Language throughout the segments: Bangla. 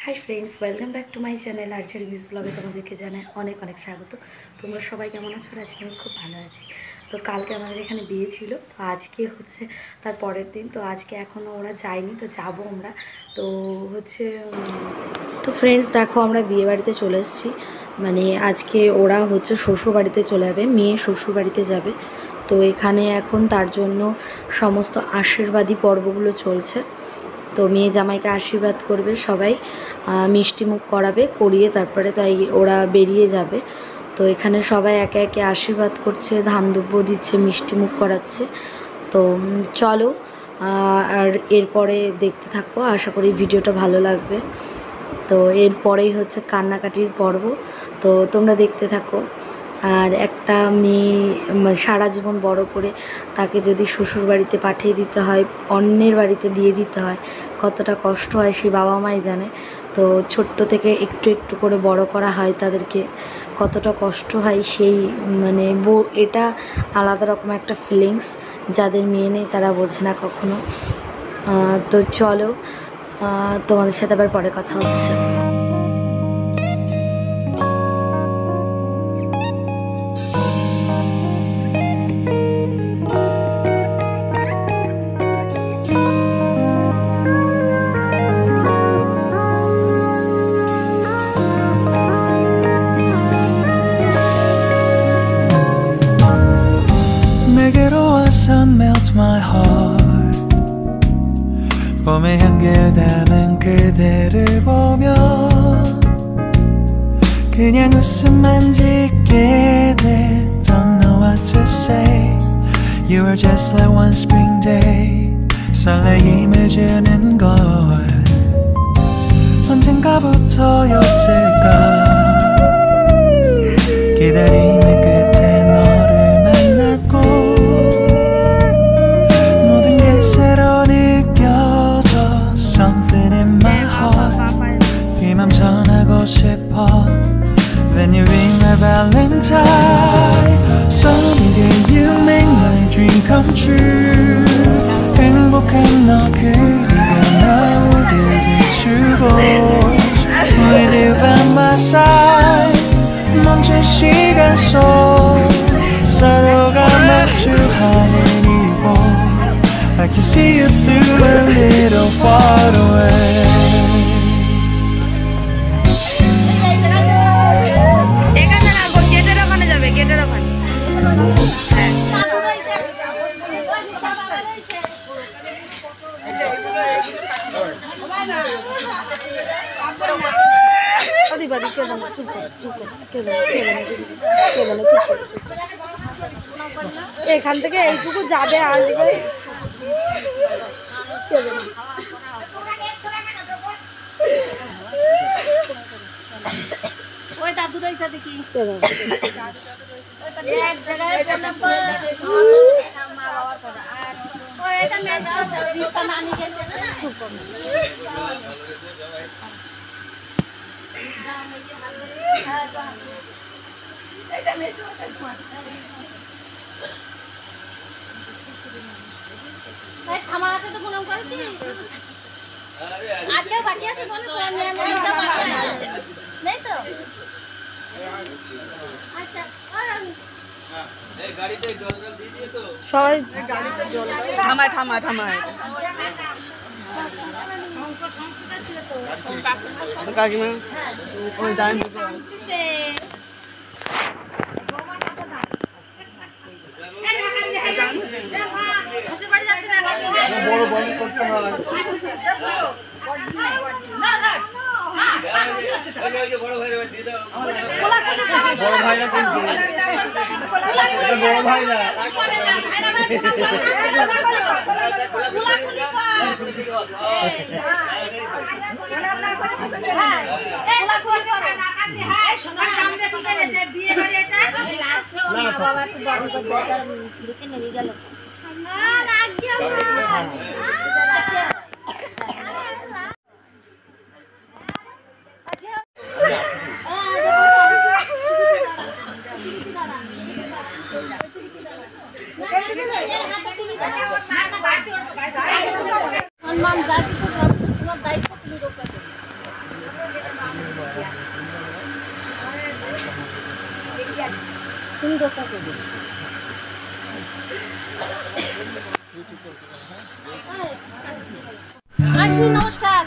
High friends welcome back to my channel आर्चेर बीज ब्लगे तुम्हादेरके जानाई अनेक अनेक स्वागत। তোমরা সবাই কেমন আছো? আজকে আমি খুব ভালো আছি। তো কালকে আমাদের এখানে বিয়ে ছিল, তো আজকে হচ্ছে তার পরের দিন। তো আজকে এখনও ওরা যায়নি, তো যাব আমরা। তো হচ্ছে তো ফ্রেন্ডস দেখো আমরা বিয়ে বাড়িতে চলে এসেছি। মানে আজকে ওরা হচ্ছে শ্বশুর বাড়িতে চলে যাবে, মেয়ে শ্বশুর বাড়িতে যাবে। তো এখানে এখন তার জন্য সমস্ত আশীর্বাদী পর্বগুলো চলছে। তো মেয়ে জামাইকে আশীর্বাদ করবে সবাই, মিষ্টি মুখ করাবে, করিয়ে তারপরে তাই ওরা বেরিয়ে যাবে। তো এখানে সবাই একে একে আশীর্বাদ করছে, ধান দুব্য দিচ্ছে, মিষ্টি মুখ করাচ্ছে। তো চলো আর এরপরে দেখতে থাকো, আশা করি ভিডিওটা ভালো লাগবে। তো এরপরেই হচ্ছে কান্নাকাটির পর্ব, তো তোমরা দেখতে থাকো। আর একটা মেয়ে সারা জীবন বড় করে তাকে যদি শ্বশুর বাড়িতে পাঠিয়ে দিতে হয়, অন্যের বাড়িতে দিয়ে দিতে হয়, কতটা কষ্ট হয় সেই বাবা মাই জানে। তো ছোট্ট থেকে একটু একটু করে বড় করা হয় তাদেরকে, কতটা কষ্ট হয় সেই মানে এটা আলাদা রকম একটা ফিলিংস। যাদের মেয়ে নেই তারা বোঝে না কখনো। তো চলো তোমাদের সাথে আবার পরে কথা হচ্ছে। Melt my heart 봄의 향기를 담은 그대를 보며 그냥 웃음만 짓게 돼. Don't know what to say. You were just like one spring day. 설레임을 주는 걸 언젠가부터였을까. 기다림의 끝에 너를 만났고 Something in my heart 이 맘 전하고 싶어. Then you ring my valentine. Sunny day you make my dream come true. 행복한 너 그리고 나 우릴 비추고 With you by my side 멈춘 시간 속 서로가 마주하는 이곳 I can see you through a little far away. এখানে না গো, গেটের ওখানে যাবে, গেটের ওখানে। এখান থেকে এইটুকু যাবে, আসবে। ওই দাদুরাই সাথে কি থামা আছে তো প্রণাম করেছি। আজকে বাকি আছে বলে তো আমি নেই তো। আচ্ছা এই গাড়িতে জল দিয়ে দিয়ে তো সবাই গাড়িতে জল থামায় থামায় থামায় কাকিমা ওই দাঁড়ান বড় বড় করতে হয় না না বড় ভাই দিয়ে দাও। বড় ভাইরা কিন্তু এটা বড় ভাই না। সম্মান জাতি তো সব তোমার দায়িত্ব তুমি রক্ষা করো। তুমি দোকান করবে আসি নমস্কার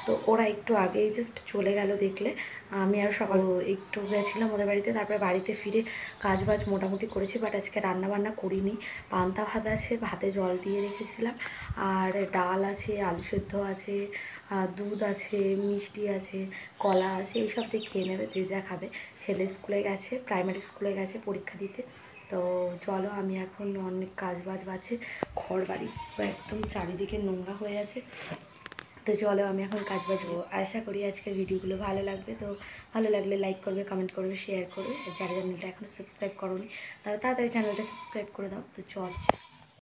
তো ওরা একটু আগেই জাস্ট চলে গেল দেখলে। আমি আর সকাল একটু গেছিলাম ওদের বাড়িতে, তারপরে বাড়িতে ফিরে কাজ বাজ মোটামুটি করেছি, বাট আজকে রান্না বান্না করিনি। পান্তা ভাত আছে, ভাতে জল দিয়ে রেখেছিলাম, আর ডাল আছে, আলু সেদ্ধ আছে, দুধ আছে, মিষ্টি আছে, কলা আছে, এইসব দিয়ে খেয়ে নেবে যে যা খাবে। ছেলে স্কুলে গেছে, প্রাইমারি স্কুলে গেছে পরীক্ষা দিতে। তো চলো, আমি এখন অনেক কাজ বাজ আছে, ঘর বাড়ি একদম চারিদিকে নোংরা হয়ে আছে। তো চলো আমি এখন কাজ বাজবো। আশা করি আজকের ভিডিওগুলো ভালো লাগবে। তো ভালো লাগলে লাইক করবে, কমেন্ট করবে, শেয়ার করবে। যারা চ্যানেলটা এখনও সাবস্ক্রাইব করোনি তারা তাড়াতাড়ি চ্যানেলটা সাবস্ক্রাইব করে দাও। তো চল।